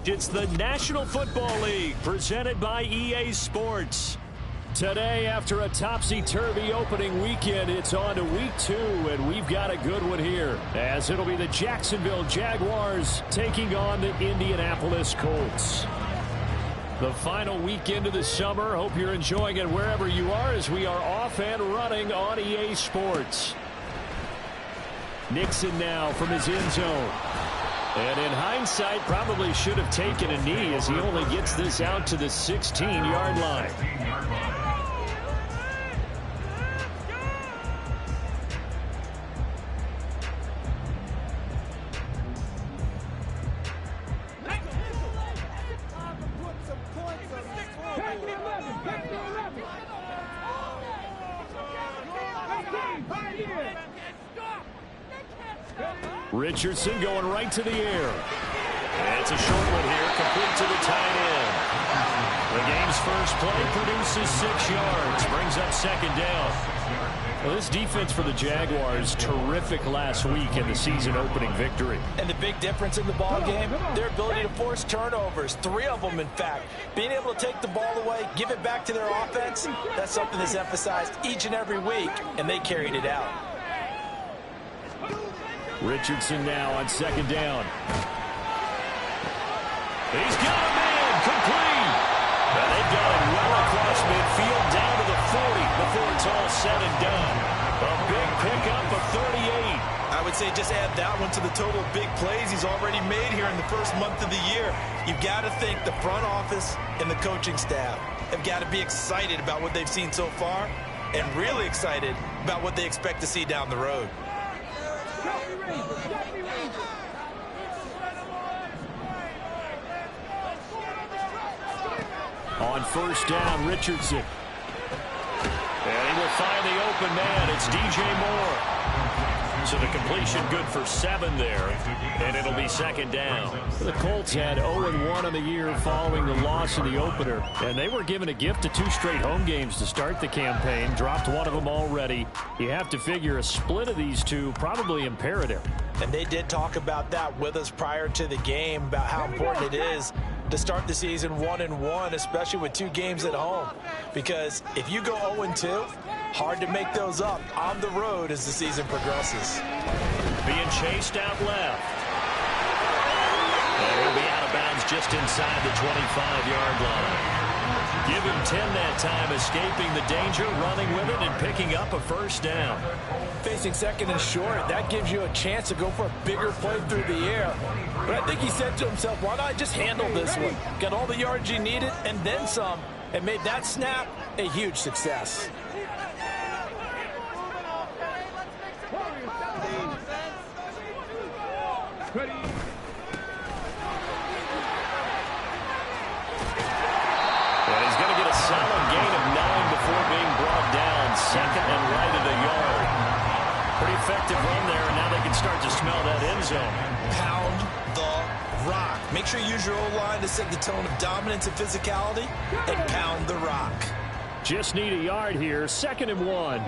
It's the National Football League presented by EA Sports. Today, after a topsy-turvy opening weekend, it's on to week 2, and we've got a good one here, as it'll be the Jacksonville Jaguars taking on the Indianapolis Colts. The final weekend of the summer. Hope you're enjoying it wherever you are, as we are off and running on EA Sports. Nixon now from his end zone. And in hindsight, probably should have taken a knee, as he only gets this out to the 16-yard line. Richardson going right to the air. And it's a short one here, complete to the tight end. The game's first play produces 6 yards, brings up second down. Well, this defense for the Jaguars, terrific last week in the season-opening victory. And the big difference in the ball game, their ability to force turnovers, 3 of them, in fact. Being able to take the ball away, give it back to their offense, that's something that's emphasized each and every week, and they carried it out. Richardson now on second down. He's got a man, complete. And they've got it well across midfield, down to the 40 before it's all said and done. A big pickup of 38. I would say just add that one to the total of big plays he's already made here in the first month of the year. You've got to think the front office and the coaching staff have got to be excited about what they've seen so far and really excited about what they expect to see down the road. On first down, Richardson. And he will find the open man. It's DJ Moore. So the completion good for 7 there, and it'll be second down. The Colts had 0-1 on the year following the loss in the opener, and they were given a gift of 2 straight home games to start the campaign. Dropped one of them already. You have to figure a split of these two probably imperative. And they did talk about that with us prior to the game, about how important it is to start the season 1-1, especially with 2 games at home. Because if you go 0-2, hard to make those up on the road as the season progresses. Being chased out left. And he'll be out of bounds just inside the 25-yard line. Give him 10 that time, escaping the danger, running with it, and picking up a first down. Facing second and short, that gives you a chance to go for a bigger play through the air. But I think he said to himself, why not just handle this one? Got all the yards you needed and then some, and made that snap a huge success. And he's going to get a solid gain of 9 before being brought down. Second and right at a yard. Pretty effective run there, and now they can start to smell that end zone. Pound the rock. Make sure you use your O-line to set the tone of dominance and physicality, and pound the rock. Just need a yard here. Second and 1.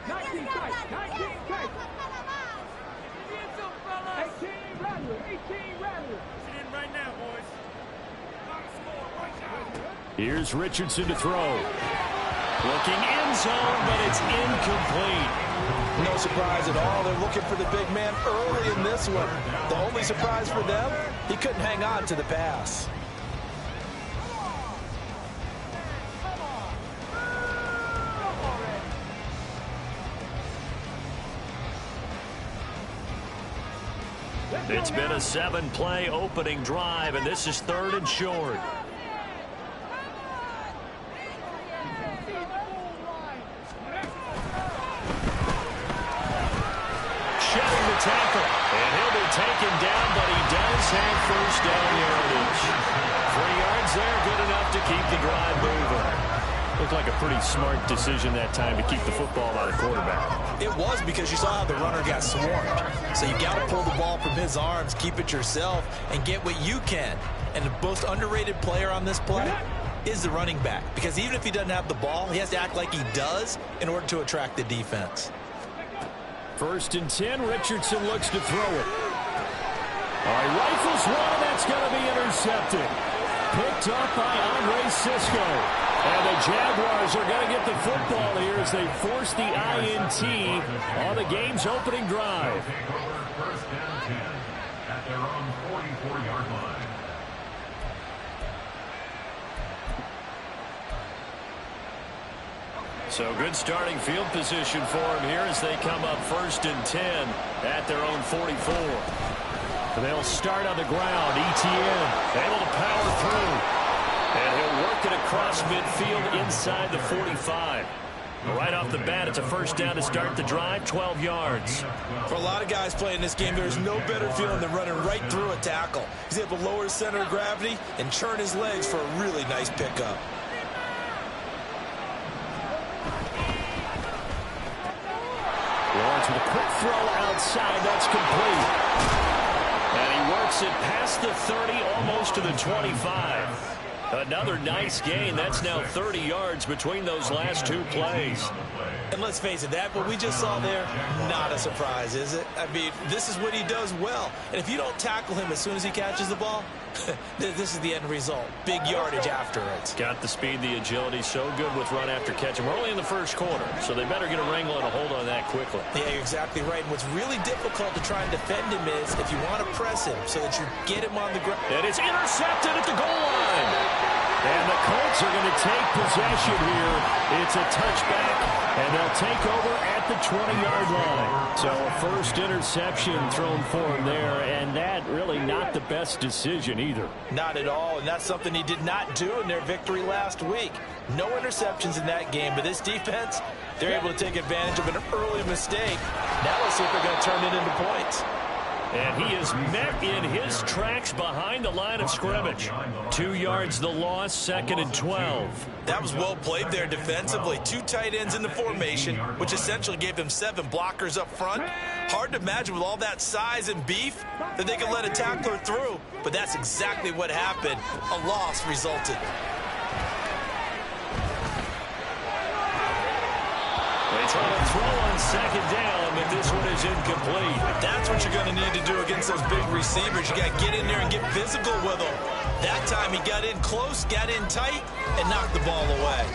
19 tight. 19 tight. 18 rattle. 18 rattle. Sit in right now, boys. Here's Richardson to throw. Looking end zone, but it's incomplete. No surprise at all. They're looking for the big man early in this one. The only surprise for them, he couldn't hang on to the pass. It's been a 7-play opening drive, and this is 3rd and short. Shedding the tackle, and he'll be taken down, but he does have first down yardage. 3 yards there, good enough to keep the drive moving. Looked like a pretty smart decision that time to keep the football by the quarterback. It was, because you saw how the runner got swarmed. So you got to pull the ball from his arms, keep it yourself, and get what you can. And the most underrated player on this play is the running back. Because even if he doesn't have the ball, he has to act like he does in order to attract the defense. 1st and 10, Richardson looks to throw it. All right, rifles one, and that's going to be intercepted. Picked up by Andre Cisco. And the Jaguars are going to get the football here as they force the INT on the game's opening drive. First down 10 at their own 44-yard line. So good starting field position for them here as they come up 1st and 10 at their own 44. They'll start on the ground. Etienne able to power through. And he'll work it across midfield inside the 45. Right off the bat, it's a first down to start the drive, 12 yards. For a lot of guys playing this game, there's no better feeling than running right through a tackle. He's able to lower his center of gravity and churn his legs for a really nice pickup. Lawrence with a quick throw outside. That's complete. And he works it past the 30, almost to the 25. Another nice gain. That's now 30 yards between those last two plays. And let's face it, that what we just saw there, not a surprise, is it? I mean, this is what he does well. And if you don't tackle him as soon as he catches the ball, this is the end result. Big yardage after it. Got the speed, the agility, so good with run after catch. And we're only in the first quarter, so they better get a wrangle and a hold on that quickly. Yeah, you're exactly right. And what's really difficult to try and defend him is if you want to press him so that you get him on the ground. And it's intercepted at the goal line. And the Colts are going to take possession here. It's a touchback, and they'll take over at the 20-yard line. So a first interception thrown for him there, and that really not the best decision either. Not at all, and that's something he did not do in their victory last week. No interceptions in that game, but this defense, they're able to take advantage of an early mistake. Now let's see if they're going to turn it into points. And he is met in his tracks behind the line of scrimmage. 2 yards the loss, 2nd and 12. That was well played there defensively. 2 tight ends in the formation, which essentially gave them 7 blockers up front. Hard to imagine with all that size and beef that they could let a tackler through, but that's exactly what happened. A loss resulted. They try to throw on 2nd down, but this one is incomplete. That's what you're going to need to do against those big receivers. You got to get in there and get physical with them. That time he got in close, got in tight, and knocked the ball away.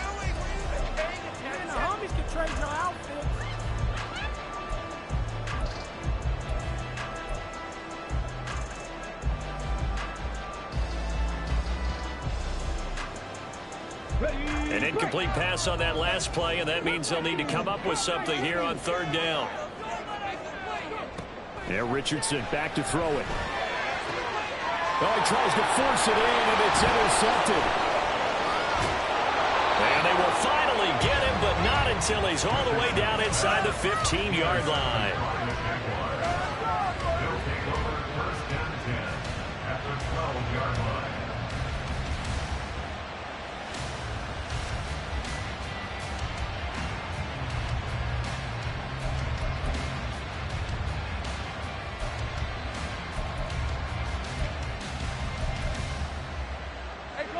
And the homies can trade your outfit. An incomplete pass on that last play, and that means they'll need to come up with something here on 3rd down. Yeah, Richardson back to throw it. Oh, he tries to force it in, and it's intercepted. And they will finally get him, but not until he's all the way down inside the 15-yard line. They'll take over 1st down 10 at the 12-yard line.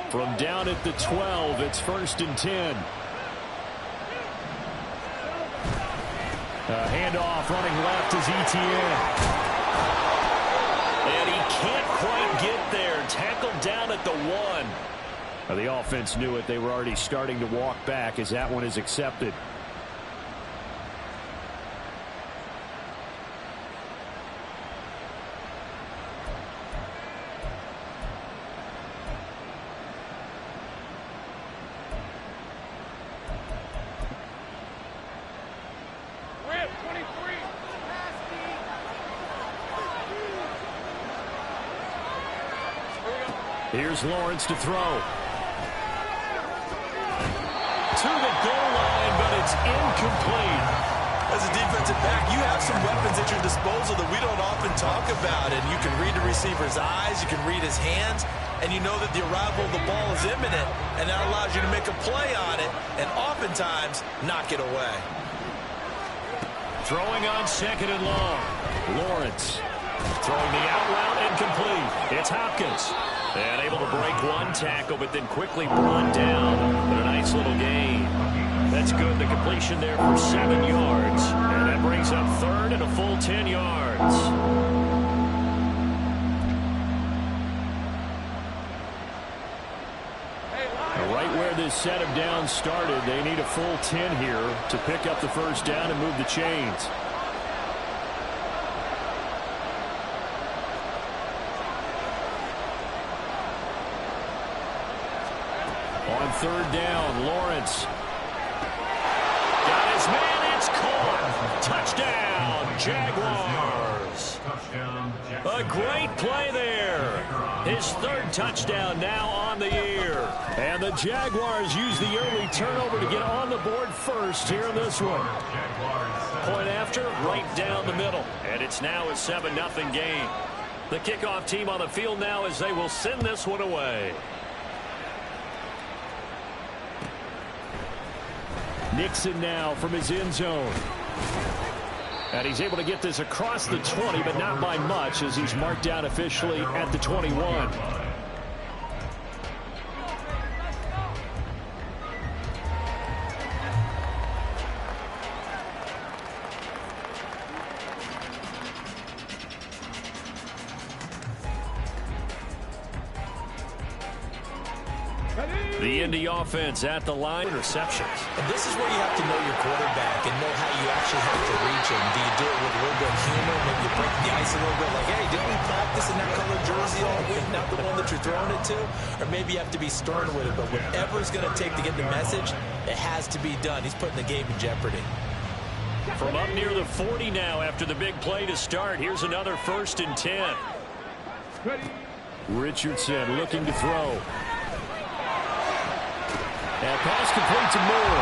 From down at the 12, it's 1st and 10. Handoff running left is Etienne. And he can't quite get there. Tackled down at the 1. The offense knew it. They were already starting to walk back as that one is accepted. Here's Lawrence to throw. To the goal line, but it's incomplete. As a defensive back, you have some weapons at your disposal that we don't often talk about. And you can read the receiver's eyes, you can read his hands, and you know that the arrival of the ball is imminent, and that allows you to make a play on it and oftentimes knock it away. Throwing on 2nd and long. Lawrence throwing the out route incomplete. It's Hopkins. And able to break one tackle, but then quickly brought down. But a nice little gain. That's good. The completion there for 7 yards. And that brings up 3rd and a full 10 yards. this set of downs started. They need a full 10 here to pick up the first down and move the chains. On third down, Lawrence. Got his man, it's caught. Touchdown, Jaguars. A great play there. His third touchdown now on the year. And the Jaguars use the early turnover to get on the board first here in this one. Point after, right down the middle. And it's now a 7-0 game. The kickoff team on the field now as they will send this one away. Nixon now from his end zone. And he's able to get this across the 20, but not by much as he's marked down officially at the 21. The Indy offense at the line. Interceptions. And this is where you have to know your quarterback and know how you actually have to reach him. Do you do it with a little bit of humor? Maybe you break the ice a little bit like, hey, didn't we practice in that color jersey all week, not the one that you're throwing it to? Or maybe you have to be stern with it. But whatever it's going to take to get the message, it has to be done. He's putting the game in jeopardy. From up near the 40 now after the big play to start. Here's another 1st and 10. Richardson looking to throw. And pass complete to Moore.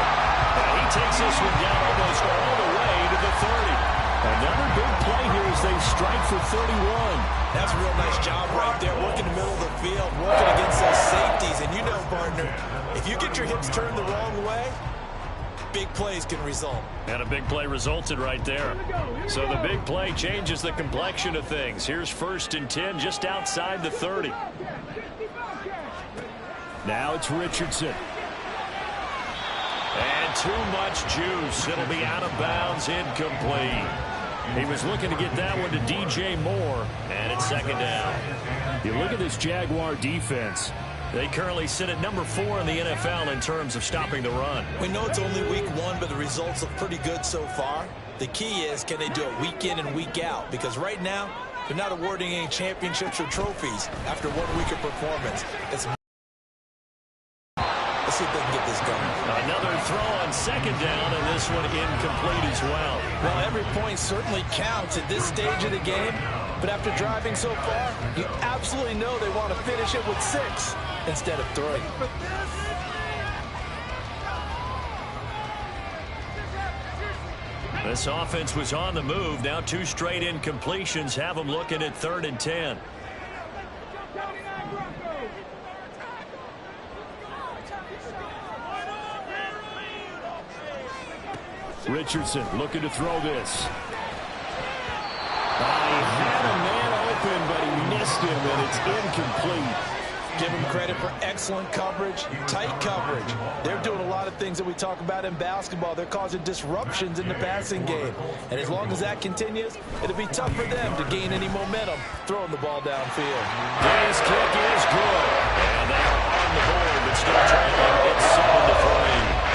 And he takes this one down almost all the way to the 30. Another big play here as they strike for 31. That's a real nice job right there, working the middle of the field, working against those safeties. And you know, partner, if you get your hips turned the wrong way, big plays can result. And a big play resulted right there. So the big play changes the complexion of things. Here's 1st and 10 just outside the 30. Now it's Richardson. And too much juice. It'll be out of bounds, incomplete. He was looking to get that one to DJ Moore. And it's 2nd down. You look at this Jaguar defense. They currently sit at number 4 in the NFL in terms of stopping the run. We know it's only week 1, but the results look pretty good so far. The key is, can they do it week in and week out? Because right now, they're not awarding any championships or trophies after 1 week of performance. Let's see if they can get this going. Another throw on 2nd down, and this one incomplete as well. Well, every point certainly counts at this stage of the game. But after driving so far, you absolutely know they want to finish it with 6 instead of 3. This offense was on the move. Now 2 straight incompletions have them looking at 3rd and 10. Richardson looking to throw this. He had a man open, but he missed him, and it's incomplete. Give them credit for excellent coverage, tight coverage. They're doing a lot of things that we talk about in basketball. They're causing disruptions in the passing game. And as long as that continues, it'll be tough for them to gain any momentum throwing the ball downfield. His kick is good. And they are on the board, but still trailing. It's 7-3.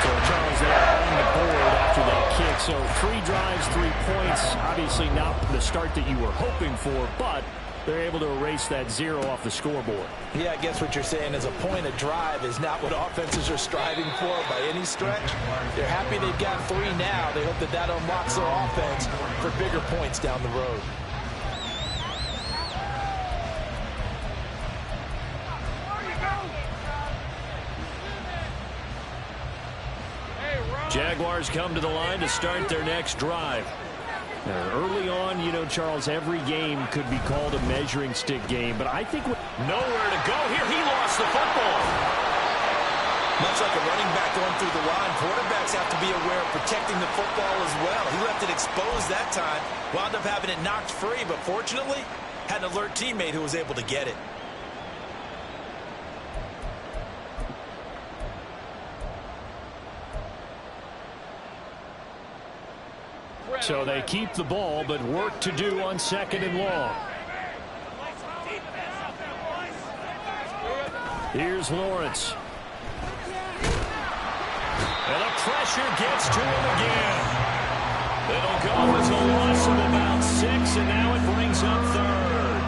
So Charles, they're on the board after that kick. So 3 drives, 3 points. Obviously not the start that you were hoping for, but they're able to erase that 0 off the scoreboard. Yeah, I guess what you're saying is a point of drive is not what offenses are striving for by any stretch. They're happy they've got 3 now. They hope that that unlocks their offense for bigger points down the road. Jaguars come to the line to start their next drive. Early on, you know, Charles, every game could be called a measuring stick game, but I think nowhere to go here. He lost the football. Much like a running back going through the line, quarterbacks have to be aware of protecting the football as well. He left it exposed that time, wound up having it knocked free, but fortunately, had an alert teammate who was able to get it. So they keep the ball, but work to do on 2nd and long. Here's Lawrence. And the pressure gets to him again. It'll go as a loss of about 6, and now it brings up third.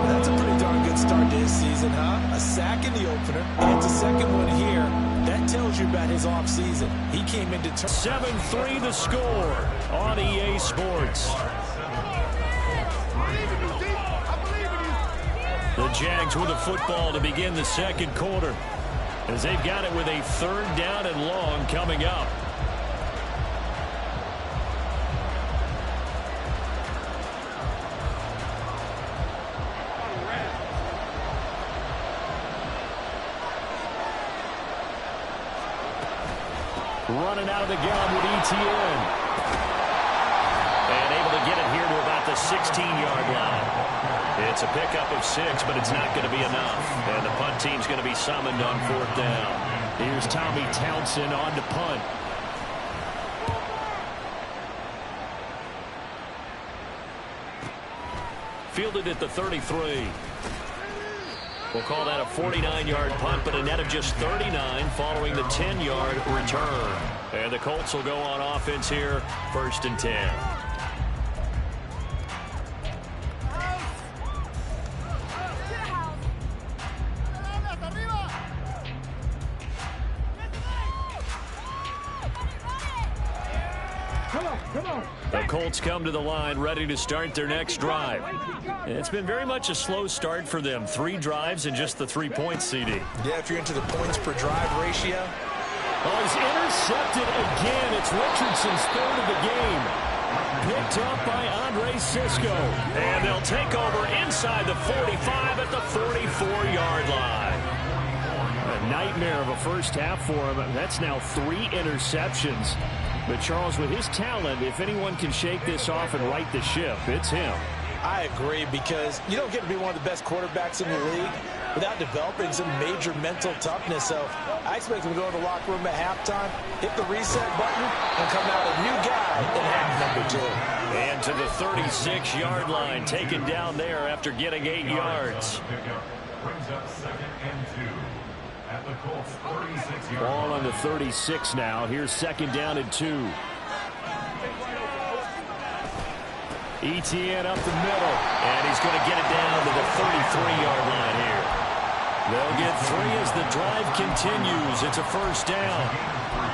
That's a pretty darn good start to his season, huh? A sack in the opener, and a second one here. That tells you about his offseason. He came into 7-3 the score on EA Sports. The Jags with the football to begin the second quarter, as they've got it with a 3rd down and long coming up. Running out of the gun with ETN. And able to get it here to about the 16-yard line. It's a pickup of 6, but it's not going to be enough. And the punt team's going to be summoned on 4th down. Here's Tommy Townsend on to punt. Fielded at the 33. We'll call that a 49-yard punt, but a net of just 39 following the 10-yard return. And the Colts will go on offense here, 1st and 10. The Colts come to the line ready to start their next drive. It's been very much a slow start for them. 3 drives and just the 3 points, CD. Yeah, if you're into the points per drive ratio. Oh, he's intercepted again. It's Richardson's 3rd of the game. Picked up by Andre Cisco. And they'll take over inside the 45 at the 44-yard line. A nightmare of a first half for him. That's now 3 interceptions. But, Charles, with his talent, if anyone can shake this off and right the ship, it's him. I agree, because you don't get to be one of the best quarterbacks in the league without developing some major mental toughness. So I expect him to go in the locker room at halftime, hit the reset button, and come out a new guy in half number 2. And to the 36-yard line, taken down there after getting 8 yards. Brings up 2nd and 2. At the Colts 36-yard Ball on the 36 now. Here's 2nd down and 2. ETN up the middle, and he's going to get it down to the 33-yard line here. They'll get 3 as the drive continues. It's a 1st down.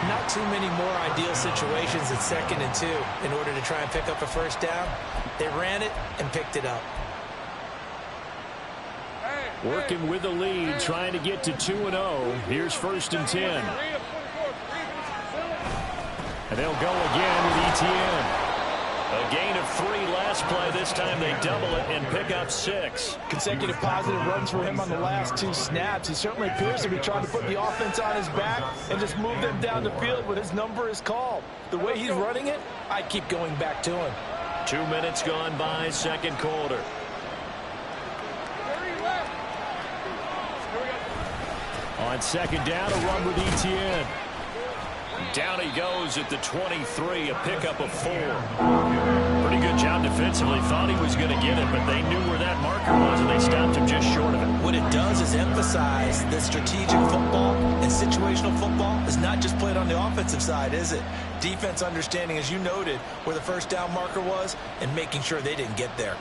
Not too many more ideal situations at 2nd and 2 in order to try and pick up a 1st down. They ran it and picked it up. Working with the lead, trying to get to 2-0. Here's 1st and 10. And they'll go again with ETN. A gain of 3 last play. This time they double it and pick up 6. Consecutive positive runs for him on the last 2 snaps. He certainly appears to be trying to put the offense on his back and just move them down the field when his number is called. The way he's running it, I keep going back to him. 2 minutes gone by, 2nd quarter. On 2nd down, a run with ETN. Down he goes at the 23, a pickup of 4. Pretty good job defensively. Thought he was going to get it, but they knew where that marker was, and they stopped him just short of it. What it does is emphasize that strategic football and situational football is not just played on the offensive side, is it? Defense understanding, as you noted, where the 1st down marker was and making sure they didn't get there.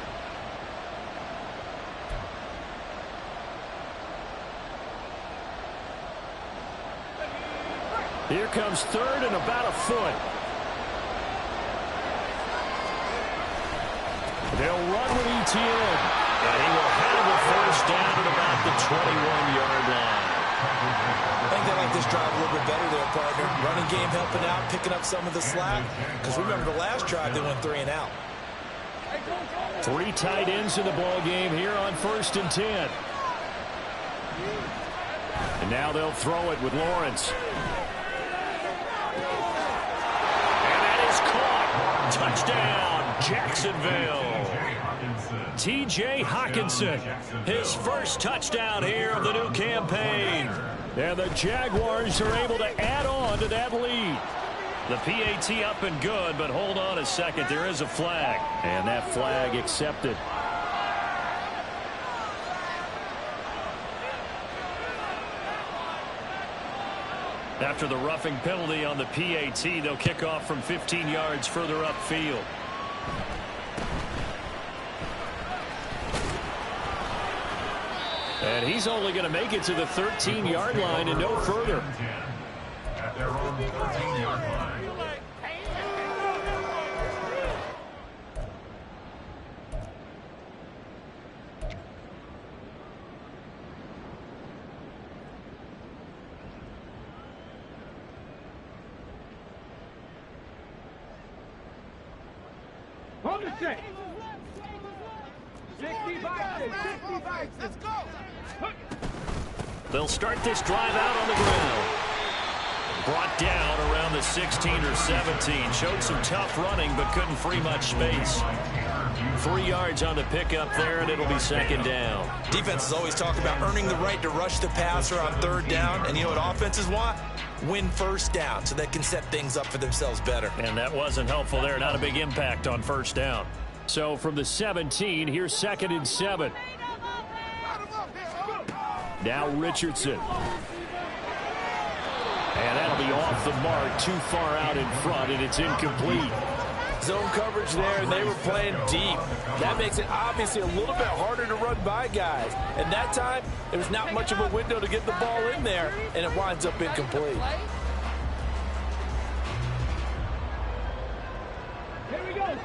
Here comes 3rd and about a foot. They'll run with ETN. And he will have a 1st down at about the 21-yard line. I think they like this drive a little bit better there, partner. Running game helping out, picking up some of the slack. Because remember the last drive, they went 3 and out. 3 tight ends in the ball game here on 1st and 10. And now they'll throw it with Lawrence. Touchdown, Jacksonville. T.J. Hawkinson, his 1st touchdown here of the new campaign. And the Jaguars are able to add on to that lead. The PAT up and good, but hold on a second. There is a flag, and that flag accepted. After the roughing penalty on the PAT, they'll kick off from 15 yards further upfield. And he's only going to make it to the 13-yard line and no further. At their own 13-yard line. Hold the set. 60 boxes, 60 boxes. Let's go. They'll start this drive out on the ground. Brought down around the 16 or 17. Showed some tough running, but couldn't free much space. 3 yards on the pickup there, and it'll be second down. Defenses always talk about earning the right to rush the passer on third down. And you know what offenses want? Win first down so they can set things up for themselves better. And that wasn't helpful there. Not a big impact on first down. So from the 17, here's 2nd and 7. Now Richardson. And that'll be off the mark, too far out in front, and it's incomplete. Zone coverage there, and they were playing deep. That makes it obviously a little bit harder to run by guys. And that time, there's not much of a window to get the ball in there, and it winds up incomplete.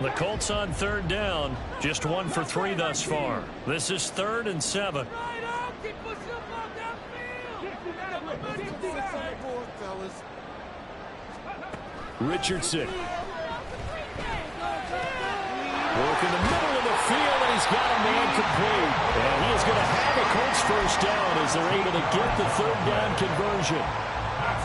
The Colts on third down, just 1 for 3 thus far. This is 3rd and 7. Richardson. Working the middle of the field, and he's got a man complete. And he is going to have a Colts first down as they're able to get the third down conversion.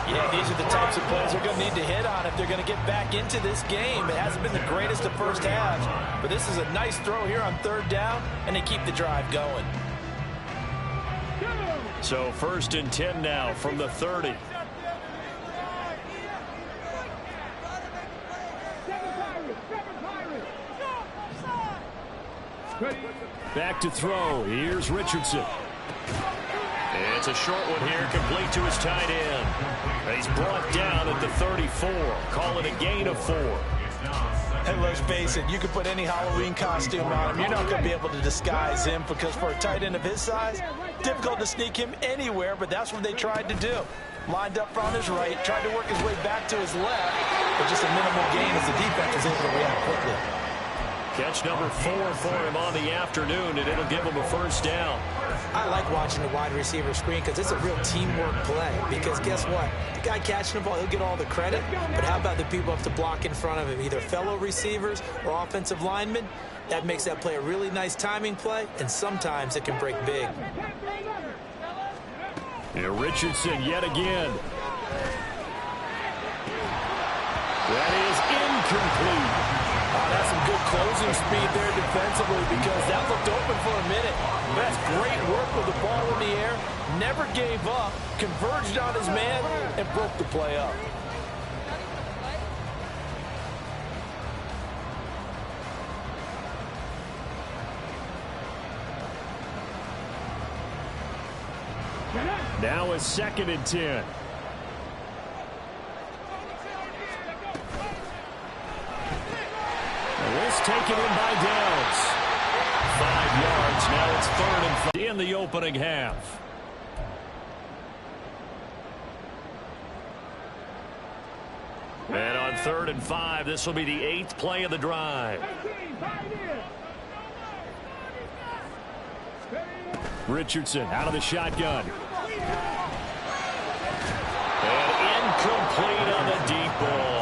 Yeah, these are the types of plays they're going to need to hit on if they're going to get back into this game. It hasn't been the greatest of first halves, but this is a nice throw here on third down, and they keep the drive going. So 1st and 10 now from the 30. Back to throw. Here's Richardson. It's a short one here, complete to his tight end. He's brought down at the 34. Call it a gain of 4. And let's face it, you can put any Halloween costume on him. You're not going to be able to disguise him because for a tight end of his size, difficult to sneak him anywhere, but that's what they tried to do. Lined up on his right, tried to work his way back to his left, but just a minimal gain as the defense was able to react quickly. Catch number 4 for him on the afternoon, and it'll give him a first down. I like watching the wide receiver screen because it's a real teamwork play. Because guess what? The guy catching the ball, he'll get all the credit. But how about the people up to block in front of him, either fellow receivers or offensive linemen? That makes that play a really nice timing play, and sometimes it can break big. Yeah, Richardson yet again. That is incomplete. Oh, that's some good closing speed there defensively because that looked open for a minute. That's great work with the ball in the air. Never gave up, converged on his man, and broke the play up. Now a 2nd and 10. This taken in by Downs. 5 yards. Now it's 3rd and 5 in the opening half. And on 3rd and 5, this will be the 8th play of the drive. Richardson out of the shotgun. And incomplete on the deep ball.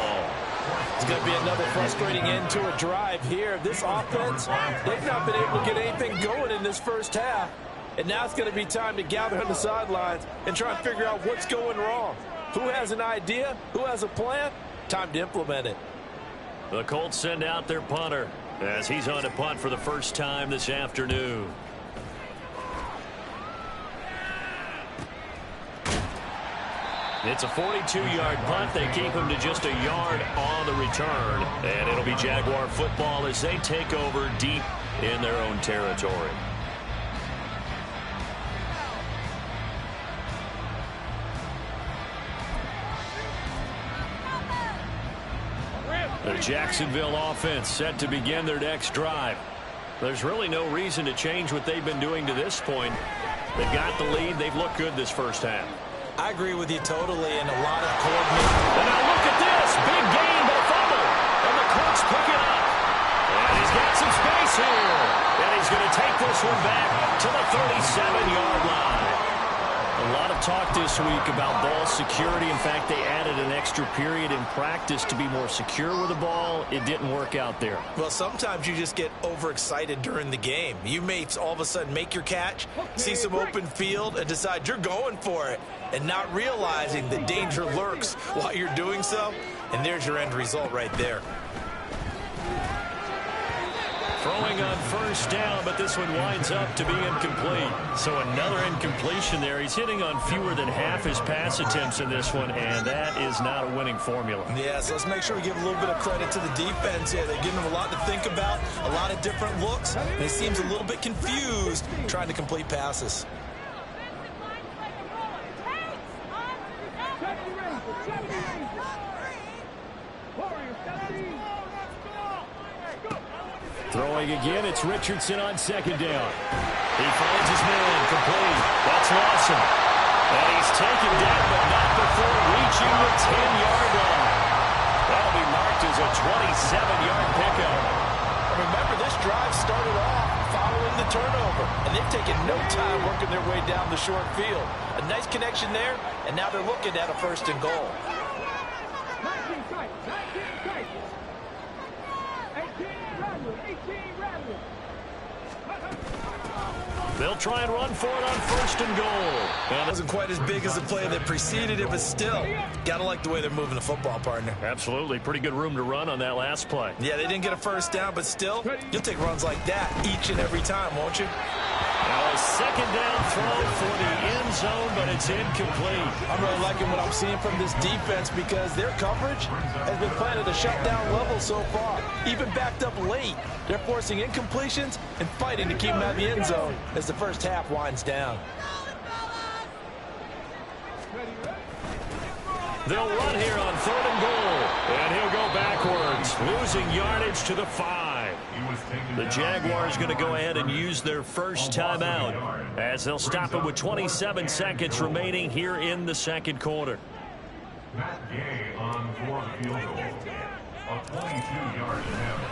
It's going to be another frustrating end to a drive here. This offense, they've not been able to get anything going in this first half. And now it's going to be time to gather on the sidelines and try and figure out what's going wrong. Who has an idea? Who has a plan? Time to implement it. The Colts send out their punter as he's on to punt for the first time this afternoon. It's a 42-yard punt. They keep him to just a yard on the return. And it'll be Jaguar football as they take over deep in their own territory. The Jacksonville offense set to begin their next drive. There's really no reason to change what they've been doing to this point. They've got the lead. They've looked good this first half. I agree with you totally, and a lot of coordinating. And now look at this. Big gain, but a fumble. And the Colts pick it up. And he's got some space here. And he's going to take this one back to the 37-yard line. A lot of talk this week about ball security. In fact, they added an extra period in practice to be more secure with the ball. It didn't work out there. Well, sometimes you just get overexcited during the game. You may all of a sudden make your catch, see some open field, and decide you're going for it, and not realizing that danger lurks while you're doing so. And there's your end result right there. Throwing on first down, but this one winds up to be incomplete. So another incompletion there. He's hitting on fewer than half his pass attempts in this one, and that is not a winning formula. Yeah, so let's make sure we give a little bit of credit to the defense here. They're giving them a lot to think about, a lot of different looks, and he seems a little bit confused trying to complete passes. Throwing again, it's Richardson on second down. He finds his man, complete. That's Lawson. And he's taken down, but not before reaching the 10-yard line. That'll be marked as a 27-yard pickup. Remember, this drive started off following the turnover, and they've taken no time working their way down the short field. A nice connection there, and now they're looking at a first and goal. 19 strikes, 19 strikes. 18 Rattler. They'll try and run for it on first and goal. Well, it wasn't quite as big as the play that preceded it, but still, gotta like the way they're moving the football, partner. Absolutely. Pretty good room to run on that last play. Yeah, they didn't get a first down, but still, you'll take runs like that each and every time, won't you? Now a second down throw for the end zone, but it's incomplete. I'm really liking what I'm seeing from this defense because their coverage has been playing at a shutdown level so far. Even backed up late, they're forcing incompletions and fighting to keep them out of the end zone as the first half winds down. They'll run here on third and goal, and he'll go backwards, losing yardage to the 5. The Jaguars going to go ahead and use their first timeout as they'll stop it with 27 seconds remaining here in the second quarter. Matt Gay on fourth field goal of 22-yard attempt.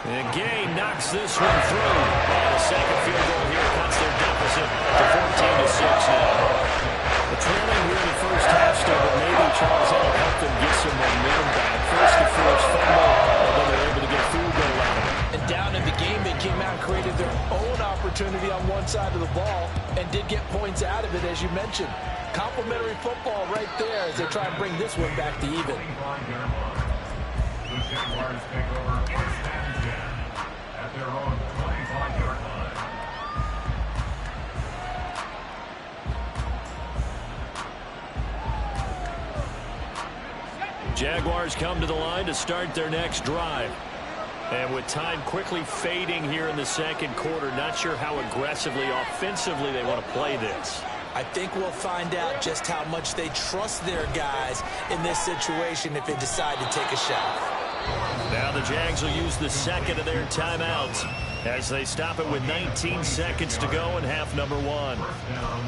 And Gay knocks this one through. And the second field goal here cuts their deficit to 14-6 now. The trailing here in the first half still, but maybe Charles will help them get some momentum back. First the forced fumble, and then they're able to get a field goal out of it. And down in the game, they came out and created their own opportunity on one side of the ball and did get points out of it, as you mentioned. Complimentary football right there as they try and bring this one back to even. The Jaguars take over first and 10 at their own 25-yard line. Jaguars come to the line to start their next drive. And with time quickly fading here in the second quarter, not sure how aggressively, offensively they want to play this. I think we'll find out just how much they trust their guys in this situation if they decide to take a shot. Now the Jags will use the second of their timeouts as they stop it with 19 seconds to go in half number 1.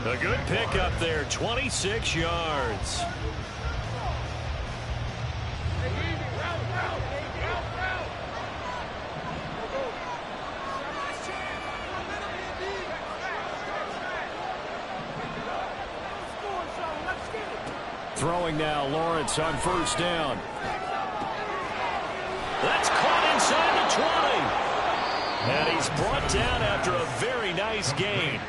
A good pickup there, 26 yards. Throwing now, Lawrence on first down. That's caught inside the 20. And he's brought down after a very nice gain.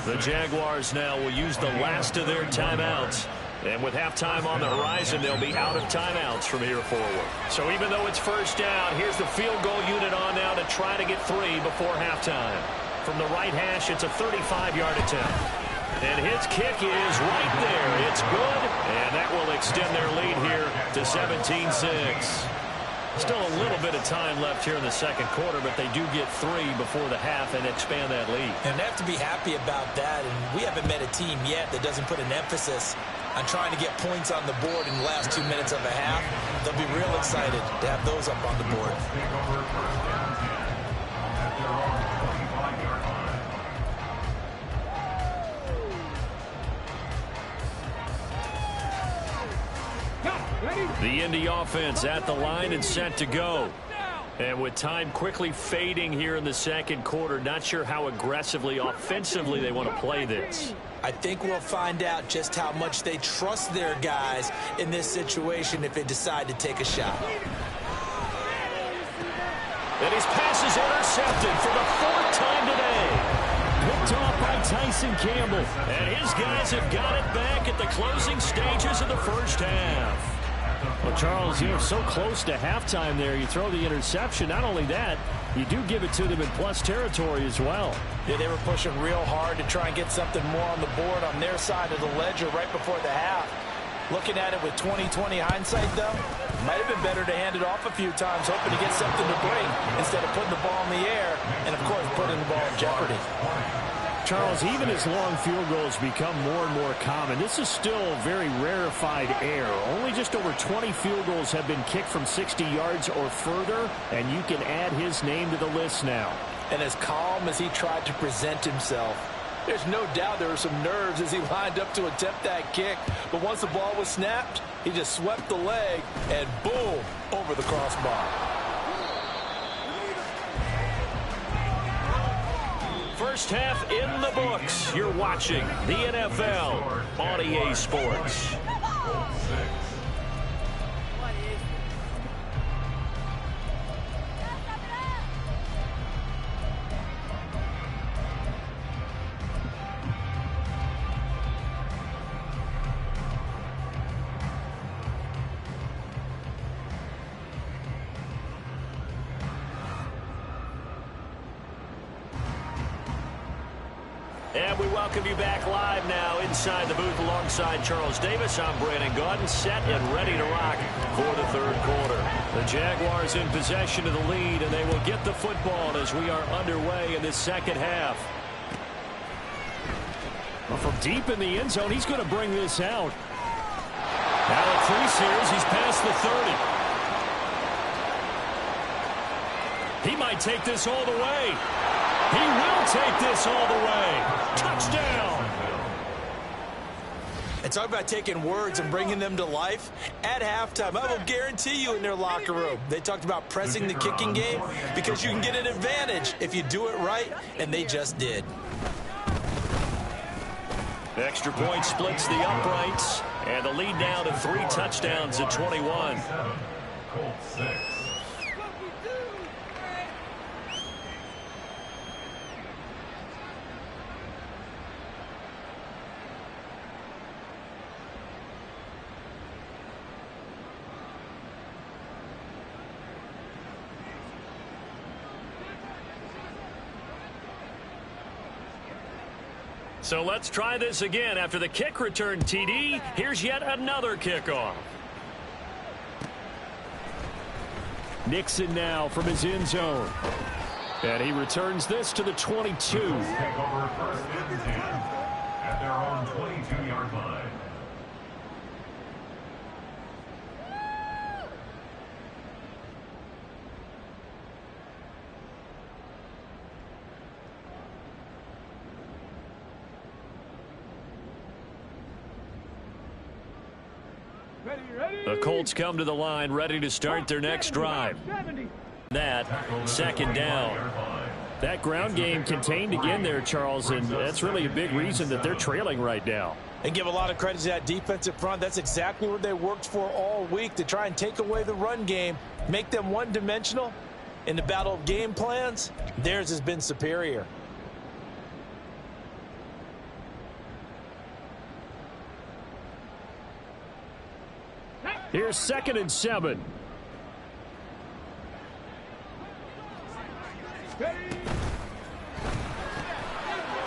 The Jaguars now will use the last of their timeouts. And with halftime on the horizon, they'll be out of timeouts from here forward. So even though it's first down, here's the field goal unit on now to try to get 3 before halftime. From the right hash, it's a 35-yard attempt. And his kick is right there. It's good, and that will extend their lead here to 17-6. Still a little bit of time left here in the second quarter, but they do get 3 before the half and expand that lead. And they have to be happy about that, and we haven't met a team yet that doesn't put an emphasis on trying to get points on the board in the last 2 minutes of a half. They'll be real excited to have those up on the board. The Indy offense at the line and set to go. And with time quickly fading here in the second quarter, not sure how aggressively, offensively they want to play this. I think we'll find out just how much they trust their guys in this situation if they decide to take a shot. And his pass is intercepted for the fourth time today. Picked off by Tyson Campbell. And his guys have got it back at the closing stages of the first half. Well, Charles, so close to halftime there. You throw the interception. Not only that, you do give it to them in plus territory as well. Yeah, they were pushing real hard to try and get something more on the board on their side of the ledger right before the half. Looking at it with 20/20 hindsight, though, might have been better to hand it off a few times, hoping to get something to break instead of putting the ball in the air and, of course, putting the ball in jeopardy. Charles, even as long field goals become more and more common, this is still very rarefied air. Only just over 20 field goals have been kicked from 60 yards or further, and you can add his name to the list now. And as calm as he tried to present himself, there's no doubt there were some nerves as he lined up to attempt that kick. But once the ball was snapped, he just swept the leg and boom, over the crossbar. First half in the books. You're watching the NFL on EA Sports. And we welcome you back live now inside the booth alongside Charles Davis. I'm Brandon Gaudin, set and ready to rock for the third quarter. The Jaguars in possession of the lead, and they will get the football as we are underway in this second half. Well, from deep in the end zone, he's going to bring this out. Now a crease here as he's past the 30. He might take this all the way. He will take this all the way. Touchdown. And talk about taking words and bringing them to life. At halftime, I will guarantee you in their locker room, they talked about pressing the kicking game because you can get an advantage if you do it right, and they just did. Extra point splits the uprights, and the lead now to 3 touchdowns at 21. Colts 6. So let's try this again. After the kick return TD, here's yet another kickoff. Nixon now from his end zone. And he returns this to the 22. Take over first and 10 at their own 22-yard line. The Colts come to the line ready to start their next drive. That second down. That ground game contained again there, Charles, and that's really a big reason that they're trailing right now. And give a lot of credit to that defensive front. That's exactly what they worked for all week, to try and take away the run game, make them one-dimensional. In the battle of game plans, theirs has been superior. Here's 2nd and 7.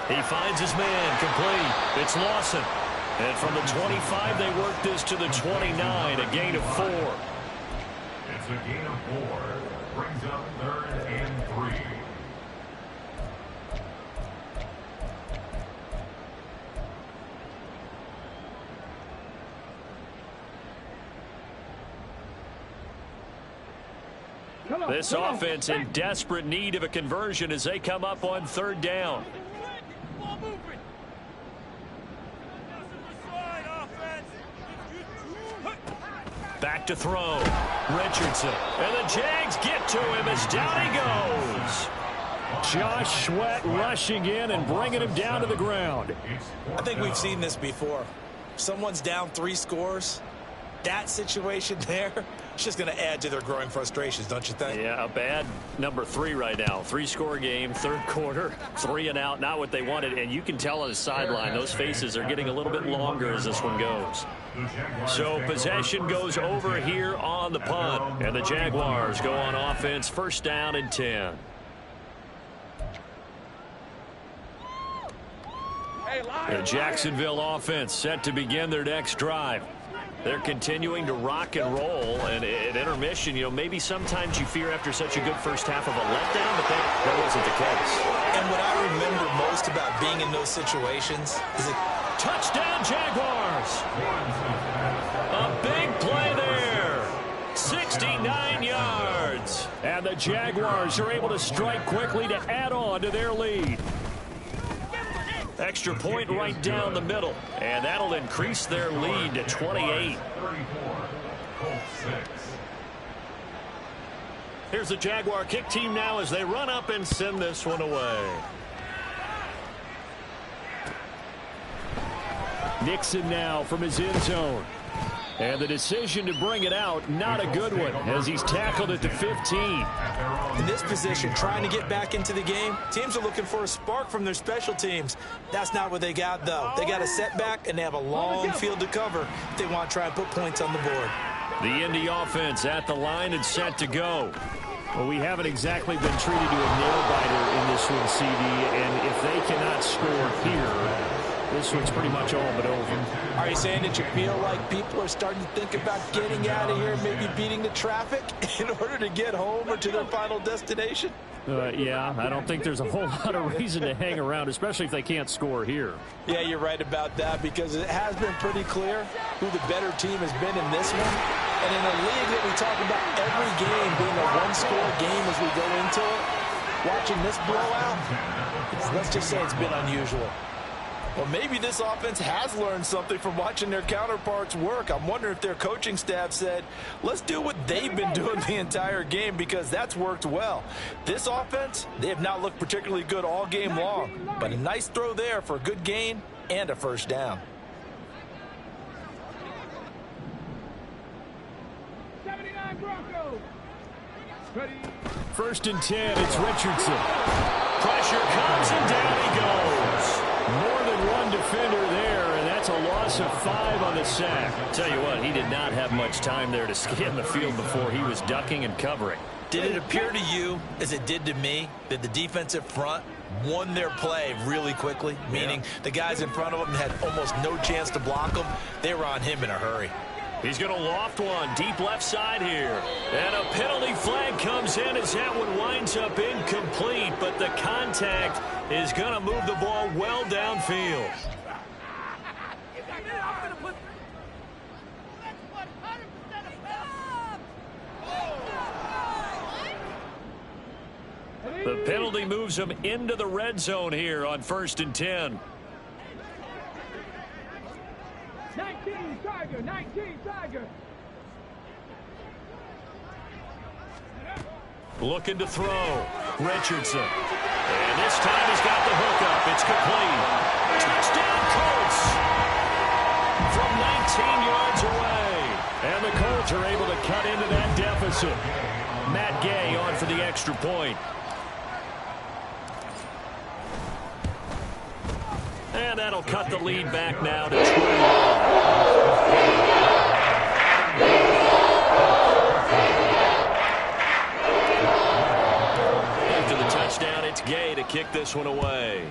He finds his man complete. It's Lawson. And from the 25, they work this to the 29, a gain of 4. It's a gain of 4. Brings up 3rd and 3. This offense in desperate need of a conversion as they come up on 3rd down. Back to throw. Richardson. And the Jags get to him as down he goes. Josh Sweat rushing in and bringing him down to the ground. I think we've seen this before. Someone's down 3 scores. That situation there, it's just going to add to their growing frustrations, don't you think? Yeah, a bad number 3 right now. 3-score game, 3rd quarter, 3 and out, not what they wanted. And you can tell on the sideline, those faces are getting a little bit longer as this one goes. So possession goes over here on the punt. And the Jaguars go on offense, 1st down and 10. The Jacksonville offense set to begin their next drive. They're continuing to rock and roll, and at intermission, maybe sometimes you fear after such a good first half of a letdown, but that wasn't the case. And what I remember most about being in those situations is a touchdown Jaguars. A big play there. 69 yards. And the Jaguars are able to strike quickly to add on to their lead. Extra point right down the middle, and that'll increase their lead to 28. Here's the Jaguar kick team now as they run up and send this one away. Nixon now from his end zone. And the decision to bring it out, not a good one, as he's tackled at the 15. In this position, trying to get back into the game, teams are looking for a spark from their special teams. That's not what they got, though. They got a setback, and they have a long field to cover if they want to try and put points on the board. The Indy offense at the line and set to go. Well, we haven't exactly been treated to a nail-biter in this one, CD, and if they cannot score here, this one's pretty much all but over. Are you saying that you feel like people are starting to think about getting out of here, maybe beating the traffic in order to get home or to their final destination? Yeah, I don't think there's a whole lot of reason to hang around, especially if they can't score here. Yeah, you're right about that, because it has been pretty clear who the better team has been in this one. And in a league that we talk about every game being a one-score game as we go into it, watching this blowout, let's just say it's been unusual. Well, maybe this offense has learned something from watching their counterparts work. I'm wondering if their coaching staff said, let's do what they've been doing the entire game, because that's worked well. This offense, they have not looked particularly good all game long, but a nice throw there for a good gain and a 1st down. 79 Broncos. 1st and 10, it's Richardson. Pressure comes and down he goes. More than one defender there, and that's a loss of 5 on the sack. Tell you what, he did not have much time there to scan the field before he was ducking and covering. Did it appear to you, as it did to me, that the defensive front won their play really quickly? Meaning the guys in front of them had almost no chance to block them. They were on him in a hurry. He's going to loft one deep left side here. And a penalty flag comes in as that one winds up incomplete. But the contact is going to move the ball well downfield. The penalty moves him into the red zone here on 1st and 10. 19 Tiger, 19 Tiger. Looking to throw. Richardson. And this time he's got the hook up. It's complete. Touchdown Colts. From 19 yards away. And the Colts are able to cut into that deficit. Matt Gay on for the extra point. And that'll cut the lead back now to 21. After the touchdown, it's Gay to kick this one away.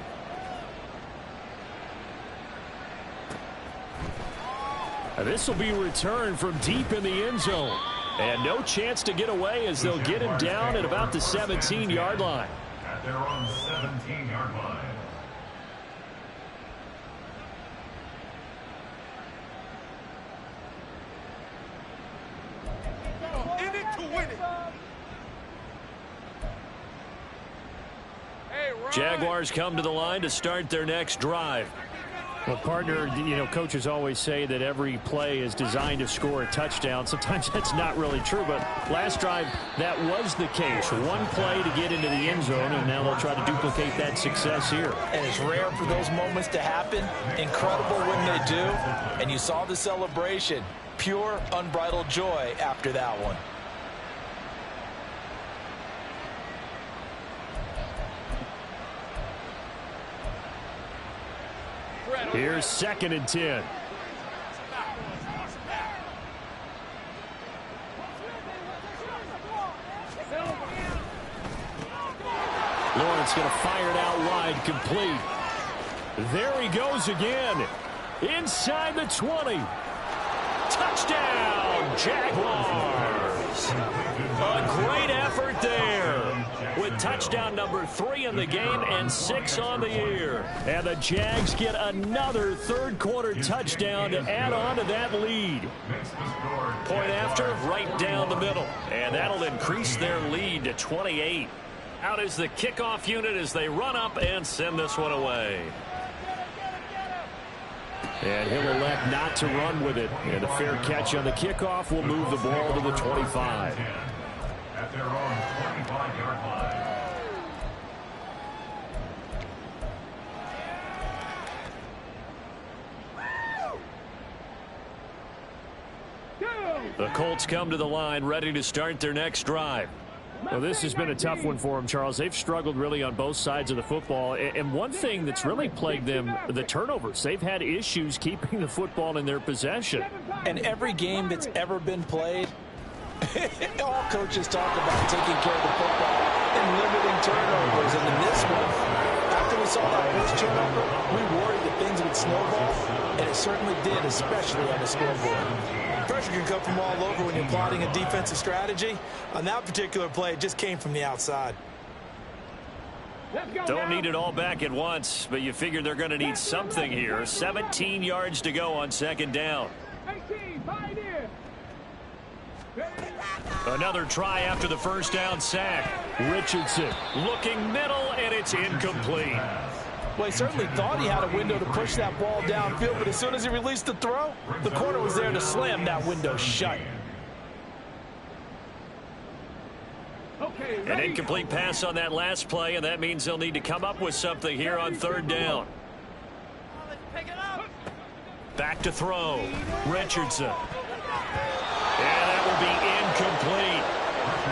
This will be returned from deep in the end zone. And no chance to get away as they'll get him down at about the 17-yard line. At their own 17-yard line. Jaguars come to the line to start their next drive. Well, partner, coaches always say that every play is designed to score a touchdown. Sometimes that's not really true, but last drive, that was the case. One play to get into the end zone, and now they'll try to duplicate that success here. And it's rare for those moments to happen. Incredible when they do. And you saw the celebration. Pure, unbridled joy after that one. Here's 2nd and 10. Lawrence going to fire it out wide, complete. There he goes again. Inside the 20. Touchdown, Jaguars. A great effort there, with touchdown number 3 in the game and 6 on the year. And the Jags get another third-quarter touchdown to add on to that lead. Point after, right down the middle. And that'll increase their lead to 28. Out is the kickoff unit as they run up and send this one away. And he'll elect not to run with it. And a fair catch on the kickoff will move the ball to the 25. At their own 25-yard line. The Colts come to the line ready to start their next drive. Well, this has been a tough one for them, Charles. They've struggled really on both sides of the football. And one thing that's really plagued them, the turnovers. They've had issues keeping the football in their possession. And every game that's ever been played, all coaches talk about taking care of the football and limiting turnovers. And in this one, after we saw that first turnover, we worried that things would snowball, and it certainly did, especially on the scoreboard. Pressure can come from all over when you're plotting a defensive strategy. On that particular play, it just came from the outside. Don't need it all back at once, but you figure they're going to need something here. 17 yards to go on 2nd down. Another try after the first down sack. Richardson looking middle, and it's incomplete. Well, he certainly thought he had a window to push that ball downfield, but as soon as he released the throw, the corner was there to slam that window shut. An incomplete pass on that last play, and that means they'll need to come up with something here on 3rd down. Back to throw. Richardson. And that will be incomplete.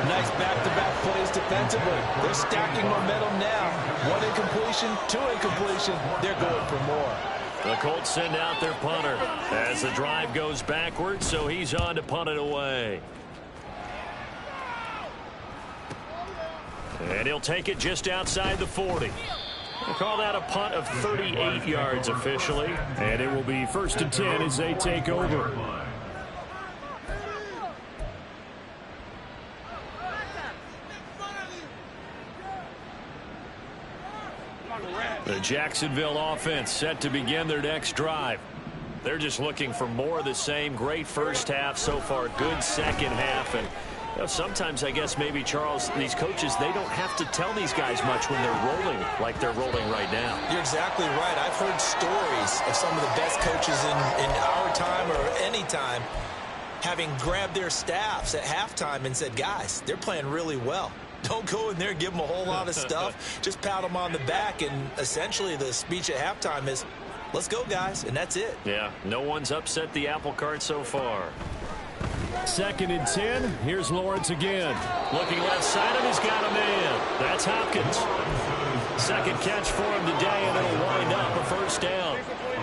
Nice back-to-back plays defensively. They're stacking momentum now. 1 incompletion, 2 incompletion. They're going for more. The Colts send out their punter as the drive goes backwards, so he's on to punt it away. And he'll take it just outside the 40. We'll call that a punt of 38 yards officially. And it will be 1st and 10 as they take over. The Jacksonville offense set to begin their next drive. They're just looking for more of the same. Great first half so far. Good second half. And sometimes, I guess, maybe, Charles, these coaches, they don't have to tell these guys much when they're rolling like they're rolling right now. You're exactly right. I've heard stories of some of the best coaches in our time or any time having grabbed their staffs at halftime and said, guys, they're playing really well. Don't go in there and give them a whole lot of stuff. Just pat them on the back, and essentially the speech at halftime is, let's go, guys, and that's it. Yeah, no one's upset the apple cart so far. 2nd and 10. Here's Lawrence again. Looking left side, and he's got a man. That's Hopkins. 2nd catch for him today, and it'll wind up a 1st down. A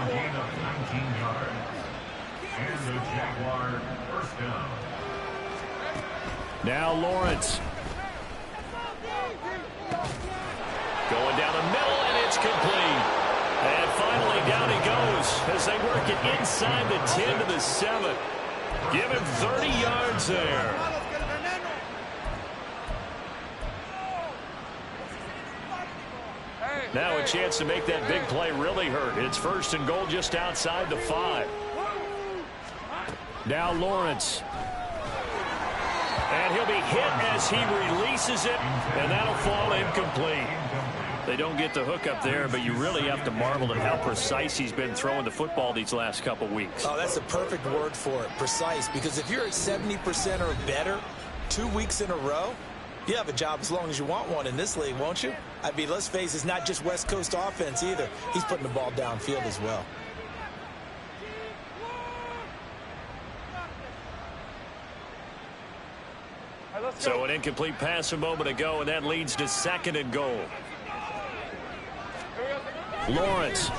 gain of 19 yards. And the Jaguar 1st down. Now Lawrence. Going down the middle, and it's complete. And finally down he goes as they work it inside the 10 to the 7. Give him 30 yards there. Now a chance to make that big play really hurt. It's 1st and goal just outside the 5. Now Lawrence. And he'll be hit as he releases it, and that'll fall incomplete. They don't get the hook up there, but you really have to marvel at how precise he's been throwing the football these last couple weeks. Oh, that's the perfect word for it, precise, because if you're at 70% or better 2 weeks in a row, you have a job as long as you want one in this league, won't you? I mean, let's face it, it's not just West Coast offense either. He's putting the ball downfield as well. So an incomplete pass a moment ago, and that leads to 2nd and goal. Lawrence.